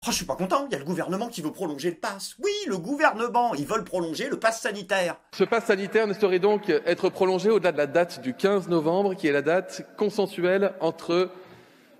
Oh, je suis pas content, il y a le gouvernement qui veut prolonger le pass. Oui, le gouvernement, ils veulent prolonger le pass sanitaire. Ce pass sanitaire ne saurait donc être prolongé au-delà de la date du 15 novembre, qui est la date consensuelle entre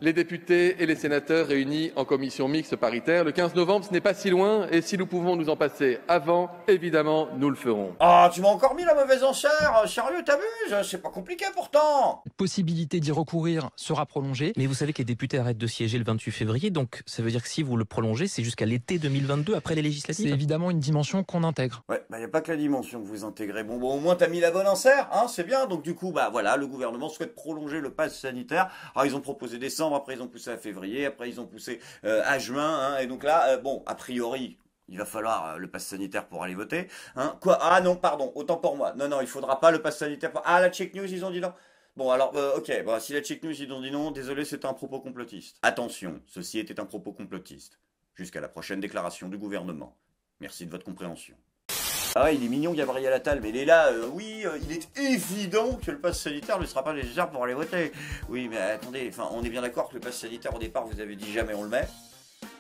les députés et les sénateurs réunis en commission mixte paritaire. Le 15 novembre, ce n'est pas si loin, et si nous pouvons nous en passer avant, évidemment, nous le ferons. Ah, tu m'as encore mis la mauvaise enchère. Sérieux, t'abuses? C'est pas compliqué pourtant. La possibilité d'y recourir sera prolongée. Mais vous savez que les députés arrêtent de siéger le 28 février, donc ça veut dire que si vous le prolongez, c'est jusqu'à l'été 2022, après les C'est législatives. évidemment une dimension qu'on intègre. Ouais, bah y a pas que la dimension que vous intégrez. Bon, au moins t'as mis la bonne enchère, hein, c'est bien. Donc du coup, bah voilà, le gouvernement souhaite prolonger le pass sanitaire. Alors ils ont proposé décembre, après ils ont poussé à février, après ils ont poussé à juin, hein, et donc là, bon, a priori, il va falloir le pass sanitaire pour aller voter. Hein. Quoi? Ah non, pardon, autant pour moi. Non, il faudra pas le pass sanitaire. Ah, la Check News, ils ont dit non. Bon, alors, ok, bon, si la Check News, ils ont dit non, désolé, c'était un propos complotiste. Attention, ceci était un propos complotiste. Jusqu'à la prochaine déclaration du gouvernement. Merci de votre compréhension. Ah ouais, il est mignon, Gabriel Attal, mais il est là, oui, il est évident que le pass sanitaire ne sera pas nécessaire pour aller voter. Oui, mais attendez, enfin, on est bien d'accord que le pass sanitaire, au départ, vous avez dit jamais on le met.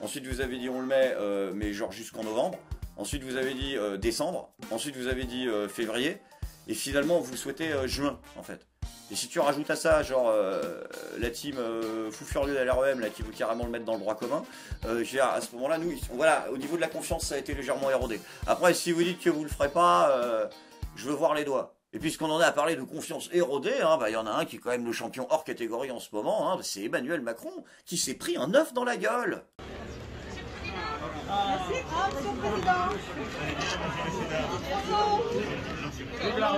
Ensuite, vous avez dit on le met, mais genre jusqu'en novembre. Ensuite, vous avez dit décembre. Ensuite, vous avez dit février. Et finalement, vous souhaitez juin, en fait. Et si tu rajoutes à ça, genre, la team fou furieux de l'REM, là, qui veut carrément le mettre dans le droit commun, je veux dire, à ce moment-là, nous, voilà, au niveau de la confiance, ça a été légèrement érodé. Après, si vous dites que vous le ferez pas, je veux voir les doigts. Et puisqu'on en a à parler de confiance érodée, hein, bah, y en a un qui est quand même le champion hors catégorie en ce moment, hein, c'est Emmanuel Macron, qui s'est pris un œuf dans la gueule. Merci, Monsieur le Président.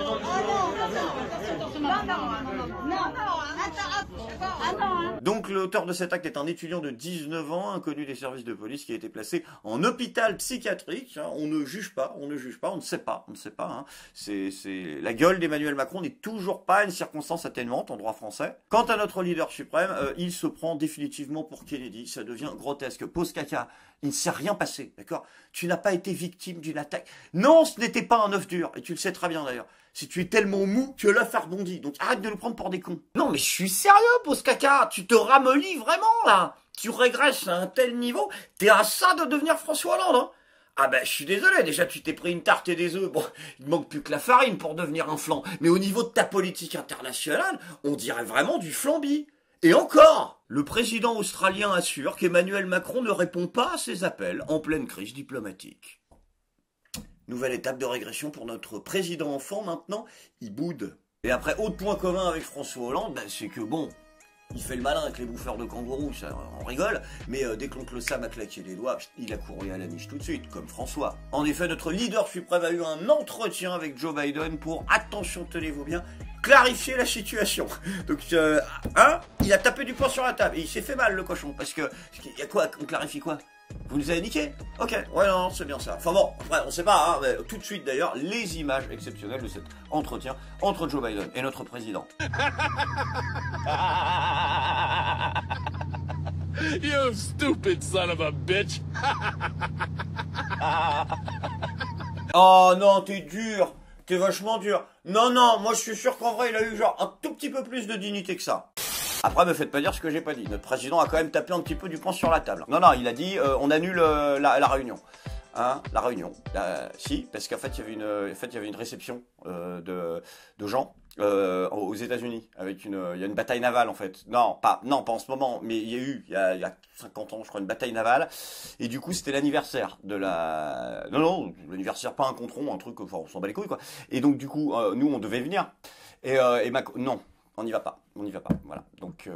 Donc l'auteur de cet acte est un étudiant de 19 ans, inconnu des services de police, qui a été placé en hôpital psychiatrique. Hein. On ne juge pas, on ne sait pas. Hein. La gueule d'Emmanuel Macron n'est toujours pas une circonstance atténuante en droit français. Quant à notre leader suprême, il se prend définitivement pour Kennedy. Ça devient grotesque. Pose caca. Il ne s'est rien passé, d'accord? Tu n'as pas été victime d'une attaque. Non, ce n'était pas un œuf dur, et tu le sais très bien d'ailleurs. Si tu es tellement mou que l'œuf a rebondi, donc arrête de nous prendre pour des cons. Non mais je suis sérieux, pose caca, tu te ramollis vraiment là. Tu régresses à un tel niveau, t'es à ça de devenir François Hollande, hein. Ah ben je suis désolé, déjà tu t'es pris une tarte et des œufs, bon, il manque plus que la farine pour devenir un flan. Mais au niveau de ta politique internationale, on dirait vraiment du flambi. Et encore, le président australien assure qu'Emmanuel Macron ne répond pas à ses appels en pleine crise diplomatique. Nouvelle étape de régression pour notre président enfant maintenant, il boude. Et après, autre point commun avec François Hollande, c'est que bon, il fait le malin avec les bouffeurs de kangourous, ça on rigole, mais dès que l'oncle Sam a claqué les doigts, il a couru à la niche tout de suite, comme François. En effet, notre leader suprême a eu un entretien avec Joe Biden pour, attention, tenez-vous bien, clarifier la situation. Donc, il a tapé du poing sur la table, et il s'est fait mal le cochon, parce que, y a quoi, on clarifie quoi? Vous nous avez niqué? Ok, ouais, non, c'est bien ça. Enfin bon, après, on sait pas, hein, mais tout de suite d'ailleurs, les images exceptionnelles de cet entretien entre Joe Biden et notre président. You stupid son of a bitch! Oh non, t'es dur! T'es vachement dur! Non, moi je suis sûr qu'en vrai, il a eu genre un tout petit peu plus de dignité que ça. Après, me faites pas dire ce que j'ai pas dit. Notre président a quand même tapé un petit peu du poing sur la table. Non, il a dit on annule la réunion. Hein, la réunion. Si, parce qu'en fait, il y avait une réception de gens aux États-Unis il y a une bataille navale en fait. Non, pas en ce moment, mais il y a 50 ans, je crois, une bataille navale. Et du coup, c'était l'anniversaire de la. Non, l'anniversaire, pas un contron, un truc, enfin, on s'en bat les couilles quoi. Et donc du coup, nous, on devait venir. Et non. On n'y va pas, voilà. Donc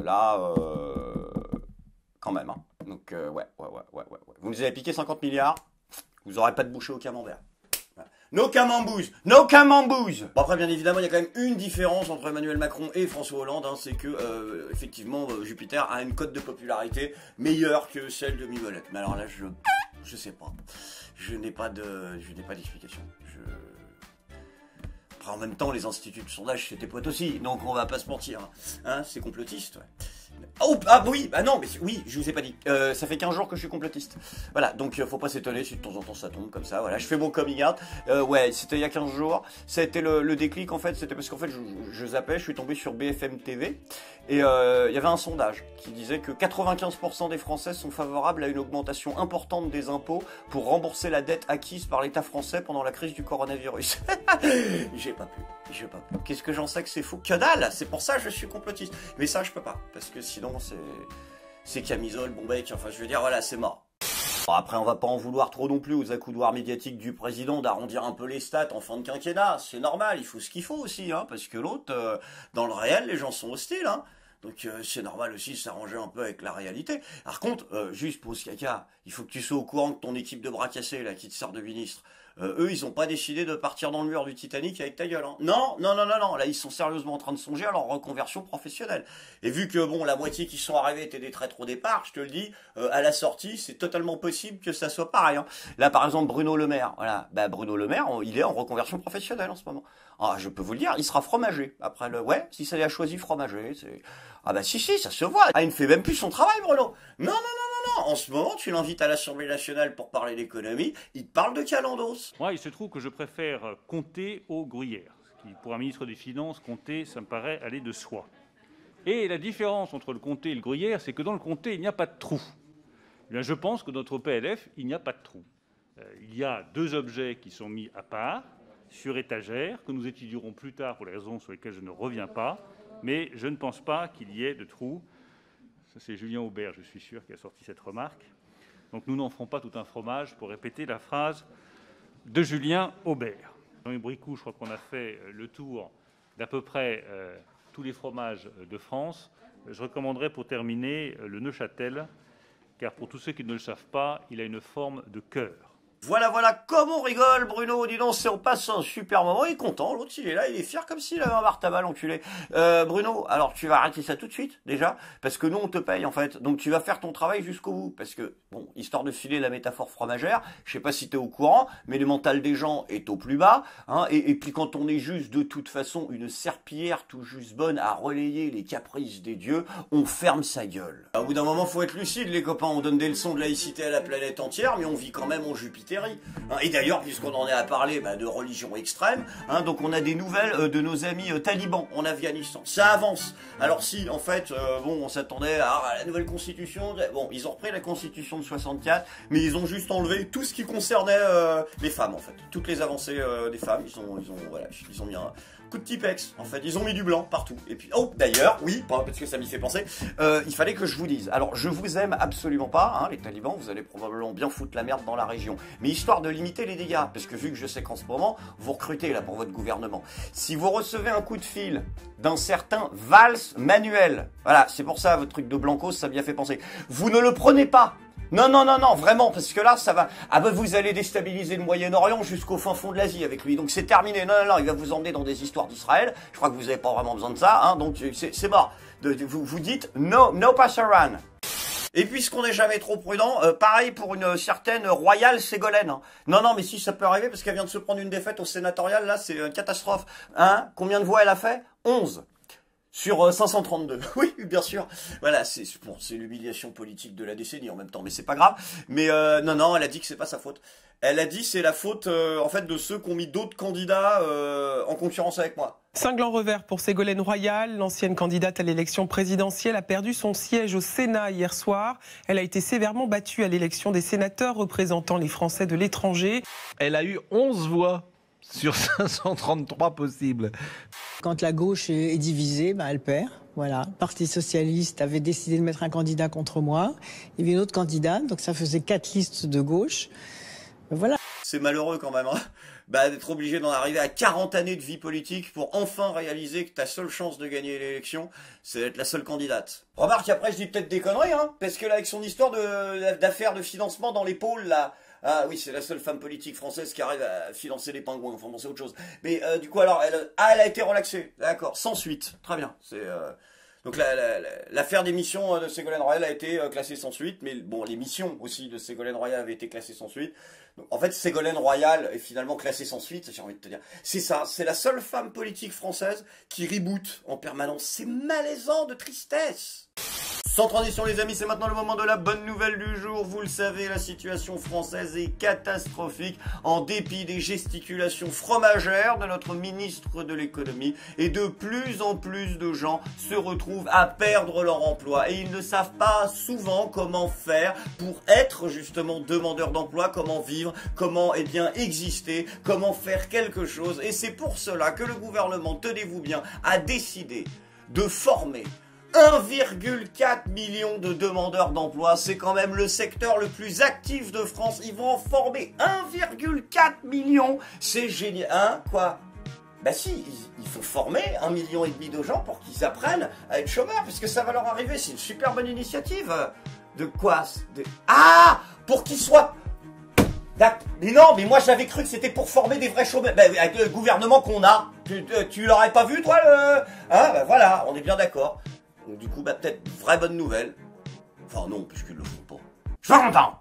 là, quand même, hein. Donc ouais. Vous nous avez piqué 50 milliards, vous n'aurez pas de bouchée au camembert. Voilà. No camembouze. Bon après, bien évidemment, il y a quand même une différence entre Emmanuel Macron et François Hollande, hein, c'est que effectivement, Jupiter a une cote de popularité meilleure que celle de Mimolette. Mais alors là, je sais pas, je n'ai pas d'explication. En même temps, les instituts de sondage, c'est tes potes aussi, donc on va pas se mentir. Hein, c'est complotiste, ouais. Oh, ah oui, bah non, mais oui, je vous ai pas dit. Ça fait 15 jours que je suis complotiste. Voilà, donc faut pas s'étonner si de temps en temps ça tombe comme ça. Voilà, je fais mon coming out. Ouais, c'était il y a 15 jours. Ça a été le déclic en fait. C'était parce qu'en fait, je zappais, je suis tombé sur BFM TV. Et il y avait un sondage qui disait que 95% des Français sont favorables à une augmentation importante des impôts pour rembourser la dette acquise par l'État français pendant la crise du coronavirus. J'ai pas pu. Qu'est-ce que j'en sais que c'est fou? Que dalle! C'est pour ça que je suis complotiste. Mais ça, je peux pas. Parce que sinon, c'est camisole, bon bec, enfin, je veux dire, voilà, c'est mort. Bon, après, on va pas en vouloir trop non plus aux accoudoirs médiatiques du président d'arrondir un peu les stats en fin de quinquennat. C'est normal, il faut ce qu'il faut aussi, hein, parce que l'autre, dans le réel, les gens sont hostiles, hein. Donc c'est normal aussi de s'arranger un peu avec la réalité. Par contre, juste pause caca, il faut que tu sois au courant que ton équipe de bras cassés, là, qui te sert de ministre, eux, ils ont pas décidé de partir dans le mur du Titanic avec ta gueule. Hein. Non. Là, ils sont sérieusement en train de songer à leur reconversion professionnelle. Et vu que, bon, la moitié qui sont arrivés étaient des traîtres au départ, je te le dis, à la sortie, c'est totalement possible que ça soit pareil. Hein. Là, par exemple, Bruno Le Maire. Voilà. Bah, Bruno Le Maire, il est en reconversion professionnelle en ce moment. Ah, je peux vous le dire, il sera fromager. Après ouais, si ça lui a choisi fromager, c'est... Ah bah si, ça se voit. Ah, il ne fait même plus son travail, Bruno. Non. En ce moment, tu l'invites à l'Assemblée nationale pour parler d'économie, il te parle de Calandos. Moi, il se trouve que je préfère Comté au Gruyère. Pour un ministre des Finances, Comté, ça me paraît aller de soi. Et la différence entre le Comté et le Gruyère, c'est que dans le Comté, il n'y a pas de trou. Eh bien, je pense que dans notre PLF, il n'y a pas de trou. Il y a 2 objets qui sont mis à part, sur étagère, que nous étudierons plus tard pour les raisons sur lesquelles je ne reviens pas, mais je ne pense pas qu'il y ait de trou. Ça, c'est Julien Aubert, je suis sûr, qui a sorti cette remarque. Donc nous n'en ferons pas tout un fromage pour répéter la phrase de Julien Aubert. Jean-Yves Bricout, je crois qu'on a fait le tour d'à peu près tous les fromages de France. Je recommanderais pour terminer le Neuchâtel, car pour tous ceux qui ne le savent pas, il a une forme de cœur. Voilà, comme on rigole, Bruno, dis donc, on passe un super moment, il est content, l'autre il est là, il est fier comme s'il avait un martabal, enculé. Bruno, alors tu vas arrêter ça tout de suite, déjà, parce que nous on te paye en fait, donc tu vas faire ton travail jusqu'au bout, parce que, bon, histoire de filer la métaphore fromagère, je sais pas si t'es au courant, mais le mental des gens est au plus bas, hein, et puis quand on est juste de toute façon une serpillière tout juste bonne à relayer les caprices des dieux, on ferme sa gueule. Au bout d'un moment, faut être lucide les copains, on donne des leçons de laïcité à la planète entière, mais on vit quand même en Jupiter. Et d'ailleurs, puisqu'on en est à parler de religion extrême, hein, donc on a des nouvelles de nos amis talibans en Afghanistan. Ça avance. Alors si, en fait, on s'attendait à la nouvelle constitution. Bon, ils ont repris la constitution de 64, mais ils ont juste enlevé tout ce qui concernait les femmes, en fait. Toutes les avancées des femmes, ils ont mis un coup de Tipex, en fait. Ils ont mis du blanc partout. Et puis, oh, d'ailleurs, oui, parce que ça m'y fait penser, il fallait que je vous dise. Alors, je vous aime absolument pas, hein, les talibans, vous allez probablement bien foutre la merde dans la région. Mais histoire de limiter les dégâts, parce que vu que je sais qu'en ce moment, vous recrutez là pour votre gouvernement. Si vous recevez un coup de fil d'un certain Valls Manuel, voilà, c'est pour ça, votre truc de Blancos, ça m'y a fait penser. Vous ne le prenez pas. Non, vraiment, parce que là, ça va... Ah ben, vous allez déstabiliser le Moyen-Orient jusqu'au fin fond de l'Asie avec lui, donc c'est terminé. Non, il va vous emmener dans des histoires d'Israël, je crois que vous n'avez pas vraiment besoin de ça, hein, donc c'est mort. Vous dites no pass around. Et puisqu'on n'est jamais trop prudent, pareil pour une certaine Royale Ségolène. Hein. Non, mais si ça peut arriver, parce qu'elle vient de se prendre une défaite au sénatorial, là, c'est une catastrophe. Hein? Combien de voix elle a fait? 11. Sur 532. Oui, bien sûr. Voilà, c'est l'humiliation politique de la décennie en même temps, mais c'est pas grave. Mais non, elle a dit que c'est pas sa faute. Elle a dit c'est la faute en fait de ceux qui ont mis d'autres candidats en concurrence avec moi. Cinglant revers pour Ségolène Royal. L'ancienne candidate à l'élection présidentielle a perdu son siège au Sénat hier soir. Elle a été sévèrement battue à l'élection des sénateurs représentant les Français de l'étranger. Elle a eu 11 voix sur 533 possibles. Quand la gauche est divisée, elle perd. Voilà. Le Parti socialiste avait décidé de mettre un candidat contre moi. Il y avait une autre candidate, donc ça faisait 4 listes de gauche. Voilà. C'est malheureux quand même, hein, d'être obligé d'en arriver à 40 années de vie politique pour enfin réaliser que ta seule chance de gagner l'élection, c'est d'être la seule candidate. Remarque, après je dis peut-être des conneries, hein, parce que là, avec son histoire d'affaires de financement dans les pôles, là, ah oui, c'est la seule femme politique française qui arrive à financer les pingouins, enfin bon, c'est autre chose. Mais du coup, alors, elle a été relaxée, d'accord, sans suite, très bien, c'est... Donc l'affaire des missions de Ségolène Royal a été classée sans suite, mais bon, les missions aussi de Ségolène Royal avaient été classées sans suite. Donc, en fait, Ségolène Royal est finalement classée sans suite, j'ai envie de te dire. C'est ça, c'est la seule femme politique française qui reboot en permanence. C'est malaisant de tristesse. Sans transition les amis, c'est maintenant le moment de la bonne nouvelle du jour. Vous le savez, la situation française est catastrophique en dépit des gesticulations fromagères de notre ministre de l'économie. Et de plus en plus de gens se retrouvent à perdre leur emploi. Et ils ne savent pas souvent comment faire pour être justement demandeurs d'emploi, comment vivre, comment exister, comment faire quelque chose. Et c'est pour cela que le gouvernement, tenez-vous bien, a décidé de former 1,4 million de demandeurs d'emploi, c'est quand même le secteur le plus actif de France. Ils vont en former 1,4 million. C'est génial. Hein, quoi? Bah si, il faut former 1,5 million de gens pour qu'ils apprennent à être chômeurs, puisque ça va leur arriver. C'est une super bonne initiative. De quoi? Ah, pour qu'ils soient... Mais non, mais moi j'avais cru que c'était pour former des vrais chômeurs. Ben, avec le gouvernement qu'on a, tu l'aurais pas vu toi le... Hein, ben voilà, on est bien d'accord. Donc du coup, bah peut-être vraie bonne nouvelle. Enfin non, puisqu'ils le font pas. Je suis pas content.